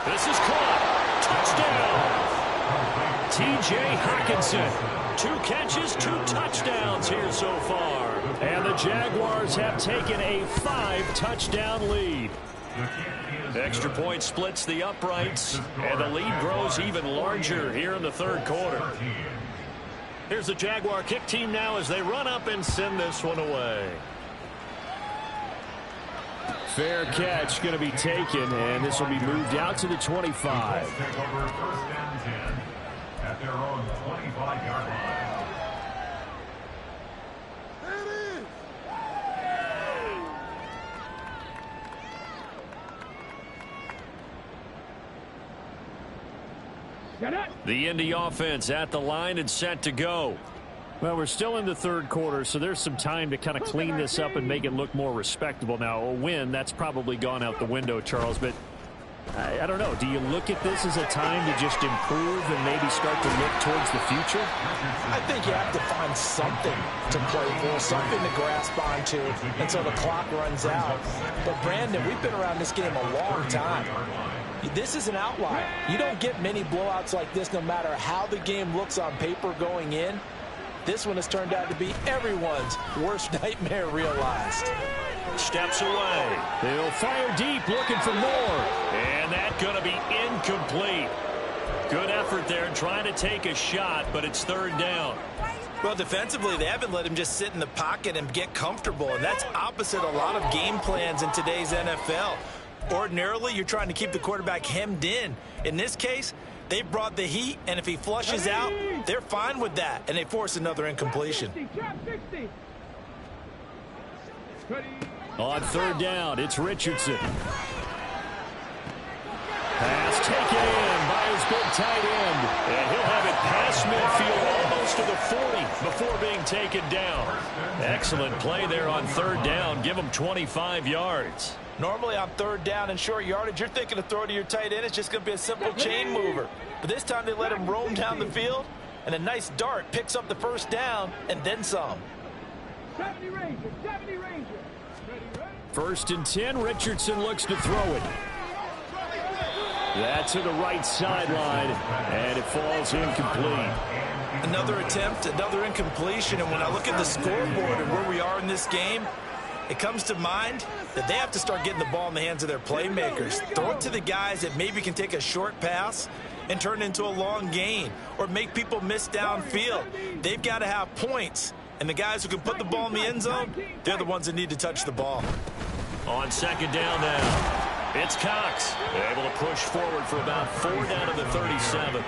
This is caught. Touchdown. T.J. Hockenson. 2 catches, 2 touchdowns here so far. And the Jaguars have taken a 5-touchdown lead. Extra point splits the uprights, and the lead grows even larger here in the 3rd quarter. Here's the Jaguar kick team now as they run up and send this one away. Fair catch going to be taken, and this will be moved out to the 25. Take over 1st and 10 at their own 25-yard line. The Indy offense at the line and set to go. Well, we're still in the 3rd quarter, so there's some time to kind of clean this up and make it look more respectable. Now, a win, that's probably gone out the window, Charles, but I don't know. Do you look at this as a time to just improve and maybe start to look towards the future? I think you have to find something to play for, something to grasp onto until the clock runs out. But, Brandon, we've been around this game a long time. This is an outlier. You don't get many blowouts like this no matter how the game looks on paper going in. This one has turned out to be everyone's worst nightmare realized. Steps away. They'll fire deep, looking for more. And that's going to be incomplete. Good effort there trying to take a shot, but it's 3rd down. Well, defensively, they haven't let him just sit in the pocket and get comfortable, and that's opposite a lot of game plans in today's NFL. Ordinarily, you're trying to keep the quarterback hemmed in. In this case, they brought the heat, and if he flushes out, they're fine with that, and they force another incompletion. On 3rd down, it's Richardson. Pass taken in by his big tight end. And he'll have it past midfield almost to the 40 before being taken down. Excellent play there on 3rd down. Give him 25 yards. Normally on 3rd down and short yardage, you're thinking to throw to your tight end. It's just going to be a simple chain mover. But this time they let him roam down the field, and a nice dart picks up the 1st down and then some. 70 Ranger, 70 Ranger. 1st and 10, Richardson looks to throw it. That's to the right sideline, and it falls incomplete. Another attempt, another incompletion, and when I look at the scoreboard and where we are in this game, it comes to mind that they have to start getting the ball in the hands of their playmakers. Throw it to the guys that maybe can take a short pass and turn it into a long gain or make people miss downfield. They've got to have points, and the guys who can put the ball in the end zone, they're the ones that need to touch the ball. On 2nd down now, it's Cox. Able to push forward for about 4 down to the 37.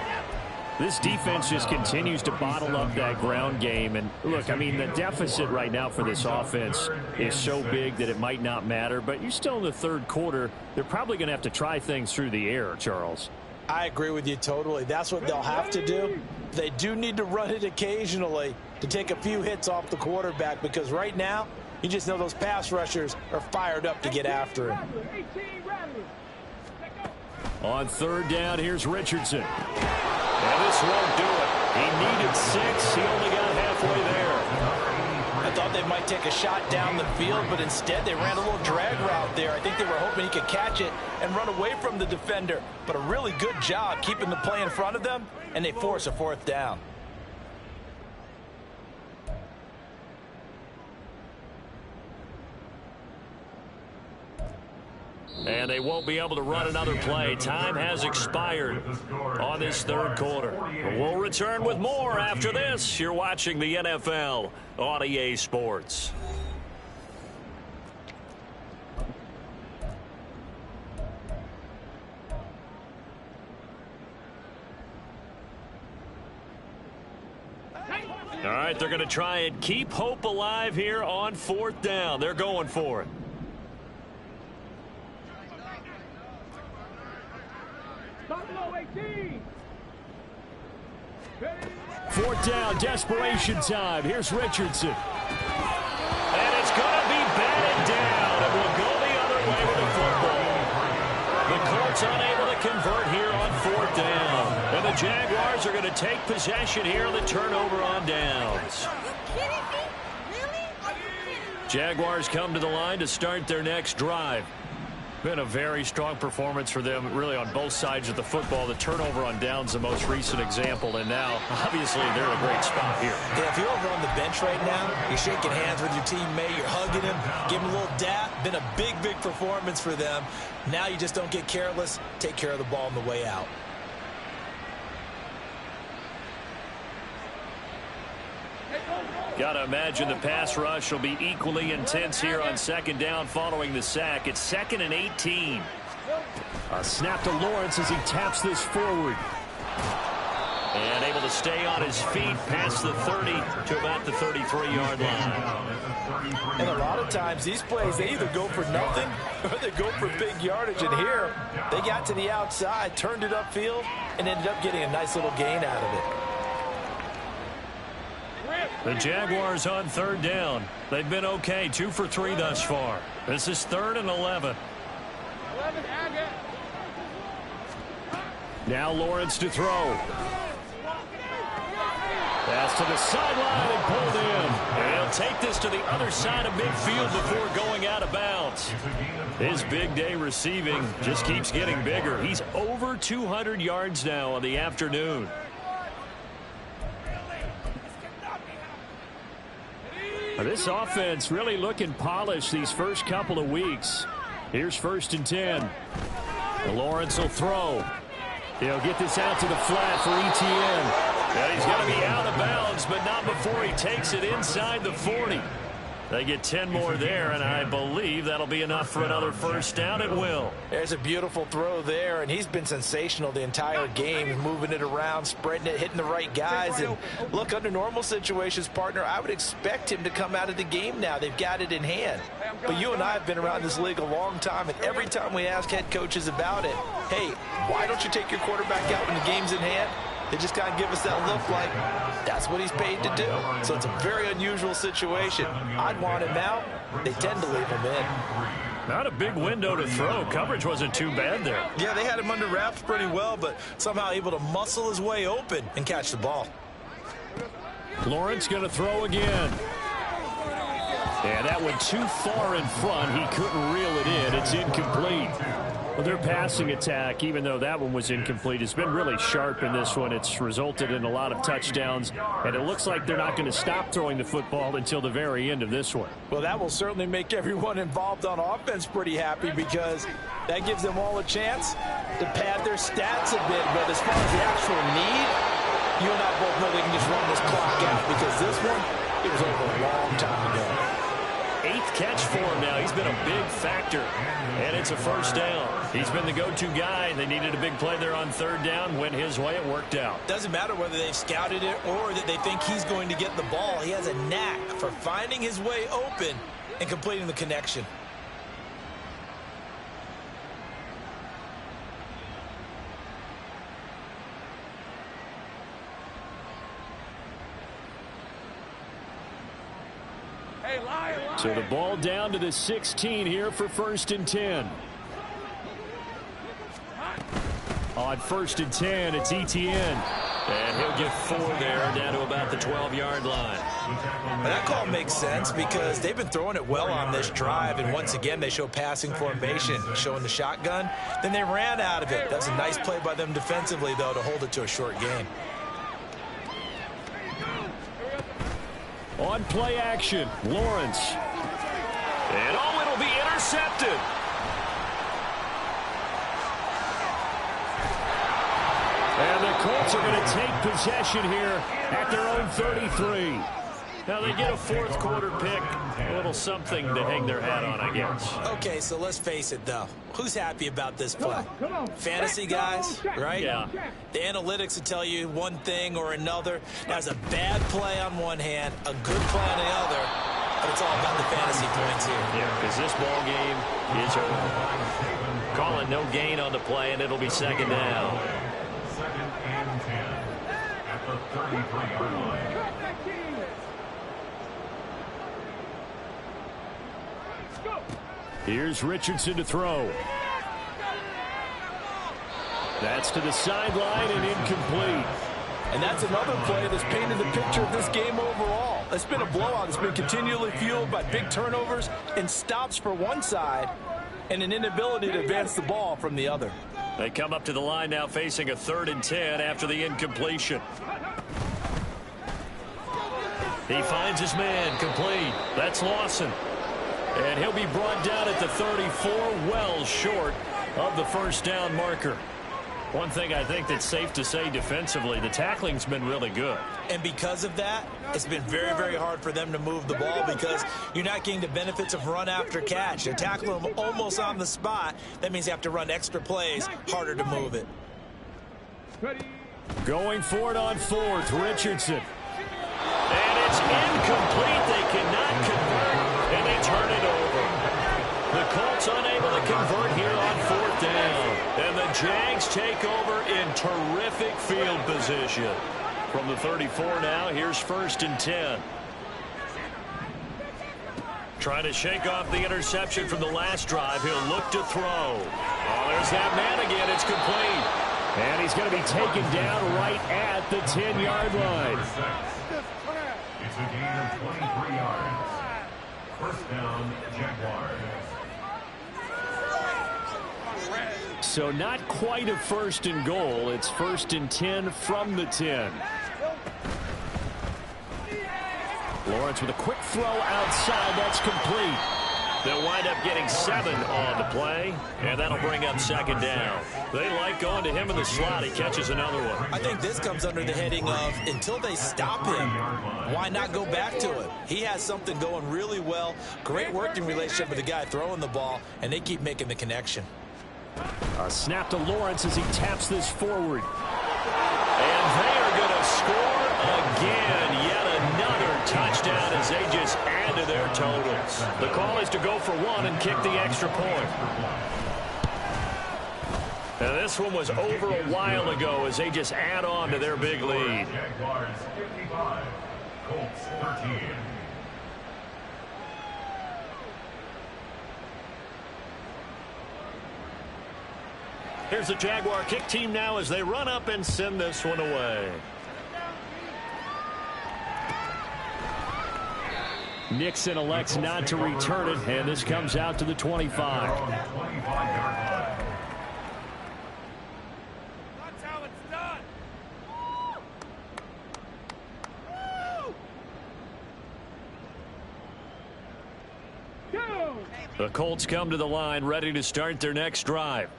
This defense just continues to bottle up that ground game. And look, I mean, the deficit right now for this offense is so big that it might not matter. But you're still in the 3rd quarter. They're probably going to have to try things through the air, Charles. I agree with you totally. That's what they'll have to do. They do need to run it occasionally to take a few hits off the quarterback, because right now, you just know those pass rushers are fired up to get after him. On 3rd down, here's Richardson. And this won't do it. He needed 6. He only got halfway there. I thought they might take a shot down the field, but instead they ran a little drag route there. I think they were hoping he could catch it and run away from the defender. But a really good job keeping the play in front of them, and they force a 4th down. And they won't be able to run another play. Time has expired on this 3rd quarter. We'll return with more after this. You're watching the NFL on EA Sports. All right, they're going to try and keep hope alive here on 4th down. They're going for it. Buffalo 18. 4th down, desperation time. Here's Richardson. And it's going to be batted down. It will go the other way with the football. The Colts unable to convert here on 4th down. And the Jaguars are going to take possession here on the turnover on downs. Are you kidding me? Really? Are you kidding? Jaguars come to the line to start their next drive. Been a very strong performance for them, really, on both sides of the football. The turnover on downs, the most recent example, and now, obviously, they're in a great spot here. Yeah, if you're over on the bench right now, you're shaking hands with your teammate, you're hugging him, give him a little dap. Been a big, big performance for them. Now you just don't get careless. Take care of the ball on the way out. Got to imagine the pass rush will be equally intense here on 2nd down following the sack. It's 2nd and 18. A snap to Lawrence as he taps this forward. And able to stay on his feet past the 30 to about the 33-yard line. And a lot of times these plays, they either go for nothing or they go for big yardage. And here, they got to the outside, turned it upfield, and ended up getting a nice little gain out of it. The Jaguars on 3rd down. They've been okay, 2 for 3 thus far. This is 3rd and 11. Now Lawrence to throw. Pass to the sideline and pulled in. And he'll take this to the other side of midfield before going out of bounds. His big day receiving just keeps getting bigger. He's over 200 yards now on the afternoon. This offense really looking polished these first couple of weeks. Here's 1st and 10. Lawrence will throw. He'll get this out to the flat for ETN. And he's going to be out of bounds, but not before he takes it inside the 40. They get 10 more there, and I believe that'll be enough for another 1st down. It will. There's a beautiful throw there, and he's been sensational the entire game, moving it around, spreading it, hitting the right guys. And look, under normal situations, partner, I would expect him to come out of the game now. They've got it in hand. But you and I have been around this league a long time, and every time we ask head coaches about it, hey, why don't you take your quarterback out when the game's in hand? They just kind of give us that look like that's what he's paid to do. So it's a very unusual situation. I'd want him out. They tend to leave him in. Not a big window to throw. Coverage wasn't too bad there. Yeah, they had him under wraps pretty well, but somehow able to muscle his way open and catch the ball. Lawrence going to throw again. And that went too far in front. He couldn't reel it in. It's incomplete. Well, their passing attack, even though that one was incomplete, has been really sharp in this one. It's resulted in a lot of touchdowns, and it looks like they're not going to stop throwing the football until the very end of this one. Well, that will certainly make everyone involved on offense pretty happy because that gives them all a chance to pad their stats a bit. But as far as the actual need, you and I both know they can just run this clock out because this one, it was over a long time ago. 8th catch for him now. He's been a big factor, and it's a 1st down. He's been the go-to guy. They needed a big play there on 3rd down. Went his way. It worked out. Doesn't matter whether they've scouted it or that they think he's going to get the ball. He has a knack for finding his way open and completing the connection. So the ball down to the 16 here for 1st and 10. On 1st and 10, it's ETN. And he'll get 4 there down to about the 12-yard line. Well, that call makes sense because they've been throwing it well on this drive. And once again, they show passing formation, showing the shotgun. Then they ran out of it. That's a nice play by them defensively, though, to hold it to a short gain. On play action, Lawrence. And oh, it'll be intercepted. And the Colts are going to take possession here at their own 33. Now they get a 4th quarter pick. A little something to hang their hat on, I guess. Okay, so let's face it, though. Who's happy about this play? Fantasy guys, right? Yeah. The analytics will tell you one thing or another. There's a bad play on one hand, a good play on the other. But it's all about the fantasy points here. Yeah, because this ball game is over. Calling no gain on the play, and it'll be second down. Second and 10 at the 33-yard line. Here's Richardson to throw. That's to the sideline and incomplete. And that's another play that's painted the picture of this game overall. It's been a blowout. It's been continually fueled by big turnovers and stops for one side and an inability to advance the ball from the other. They come up to the line now facing a 3rd and 10 after the incompletion. He finds his man complete. That's Lawson. And he'll be brought down at the 34, well short of the first down marker. One thing I think that's safe to say defensively, the tackling's been really good. And because of that, it's been very, very hard for them to move the ball because you're not getting the benefits of run after catch. They're tackling them almost on the spot. That means you have to run extra plays, harder to move it. Going for it on 4th, Richardson. And it's incomplete. They cannot convert, and they turn it over. The Colts unable to convert here on 4th down. And the Jags take over in terrific field position. From the 34 now, here's 1st and 10. Trying to shake off the interception from the last drive. He'll look to throw. Oh, there's that man again. It's complete. And he's going to be taken down right at the 10-yard line. It's a gain of 23 yards. First down, Jaguars. So not quite a 1st and goal. It's 1st and 10 from the 10. Lawrence with a quick throw outside. That's complete. They'll wind up getting 7 on the play, and that'll bring up 2nd down. They like going to him in the slot. He catches another one. I think this comes under the heading of until they stop him, why not go back to it? He has something going really well. Great working relationship with the guy throwing the ball, and they keep making the connection. A snap to Lawrence as he taps this forward. And they are going to score again. Yet another touchdown as they just add to their totals. The call is to go for 1 and kick the extra point. And this one was over a while ago as they just add on to their big lead. Jaguars 55, Colts 13. Here's the Jaguar kick team now as they run up and send this one away. Nixon elects not to return it, and this comes out to the 25. The Colts come to the line ready to start their next drive.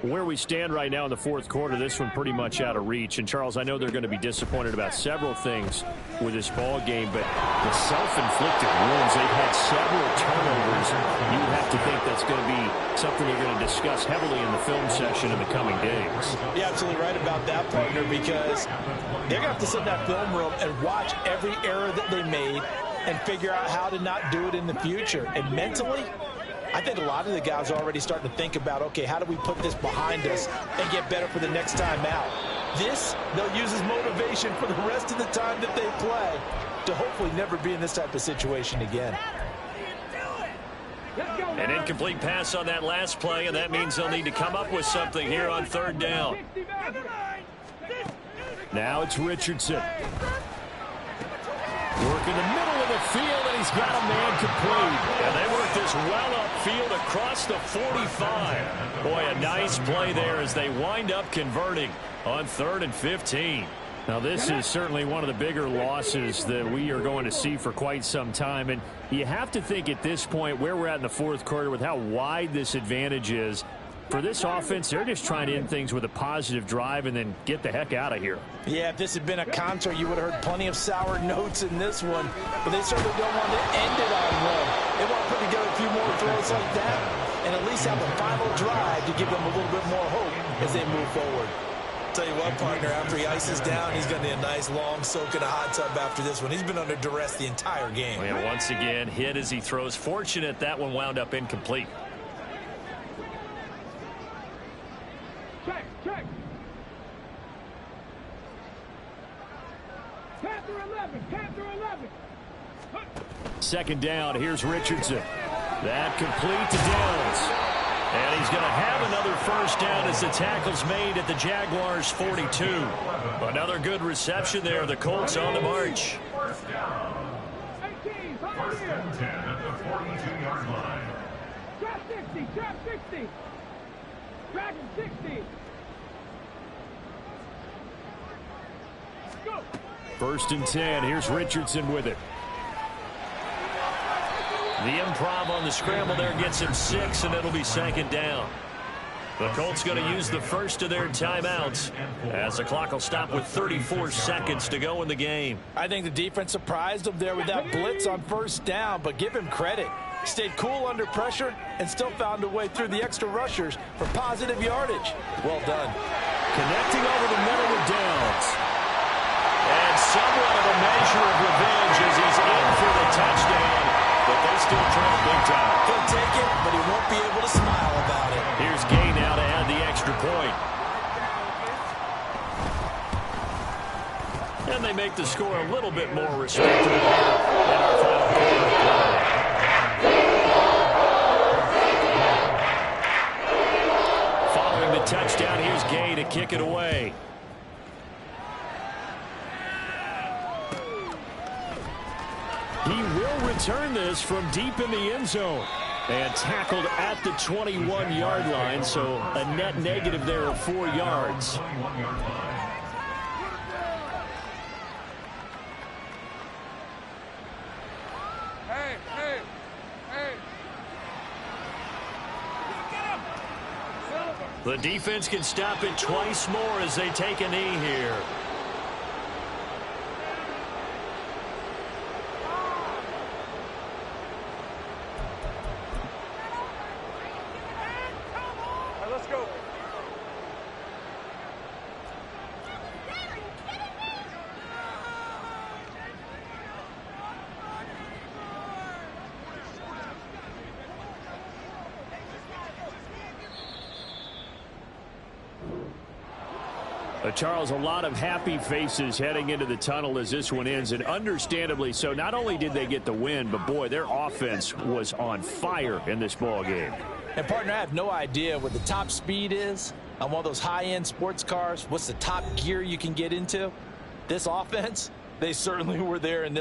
Where we stand right now in the 4th quarter, this one pretty much out of reach. And, Charles, I know they're going to be disappointed about several things with this ball game, but the self-inflicted wounds, they've had several turnovers. You have to think that's going to be something they're going to discuss heavily in the film session in the coming days. You're absolutely right about that, partner, because they're going to have to sit in that film room and watch every error that they made and figure out how to not do it in the future. And mentally, I think a lot of the guys are already starting to think about, okay, how do we put this behind us and get better for the next time out? This, they'll use as motivation for the rest of the time that they play to hopefully never be in this type of situation again. An incomplete pass on that last play, and that means they'll need to come up with something here on 3rd down. Now it's Richardson. Work in the middle of the field, and he's got a man complete. And they work this well upfield across the 45. Boy, a nice play there as they wind up converting on 3rd and 15. Now, this is certainly one of the bigger losses that we are going to see for quite some time. And you have to think at this point where we're at in the 4th quarter with how wide this advantage is. For this offense, they're just trying to end things with a positive drive and then get the heck out of here. Yeah, if this had been a concert, you would have heard plenty of sour notes in this one. But they certainly don't want to end it on one. They want to put together a few more throws like that and at least have a final drive to give them a little bit more hope as they move forward. tell you what, partner, after he ices down, he's going to need a nice long soak in a hot tub after this one. He's been under duress the entire game. And once again, hit as he throws. Fortunate that one wound up incomplete. Check, check. Panther 11, Panther 11. Second down, here's Richardson. That complete to Downs. And he's going to have another first down as the tackle's made at the Jaguars' 42. Another good reception there. The Colts on the march. 18, First and 10 at the 42-yard line. trap 60, trap 60. Dragon 60. Go. First and 10. Here's Richardson with it. The improv on the scramble there gets him 6, and it'll be second down. The Colts going to use the first of their timeouts as the clock will stop with 34 seconds to go in the game. I think the defense surprised him there with that blitz on first down, but give him credit. Stayed cool under pressure and still found a way through the extra rushers for positive yardage. Well done. Connecting over the middle with Downs. And somewhat of a measure of revenge as he's in for the touchdown. But they still trail big time. He'll take it, but he won't be able to smile about it. Here's Gay now to add the extra point. And they make the score a little bit more respectable here in our final quarter of play. Following the touchdown, here's Gay to kick it away. He will return this from deep in the end zone. And tackled at the 21-yard line, so a net negative there of 4 yards. Hey, hey, hey. The defense can stop it twice more as they take a knee here. Let's go. Charles, a lot of happy faces heading into the tunnel as this one ends, and understandably so. Not only did they get the win, but boy, their offense was on fire in this ball game. And, partner, I have no idea what the top speed is on one of those high-end sports cars. What's the top gear you can get into? This offense, they certainly were there in this.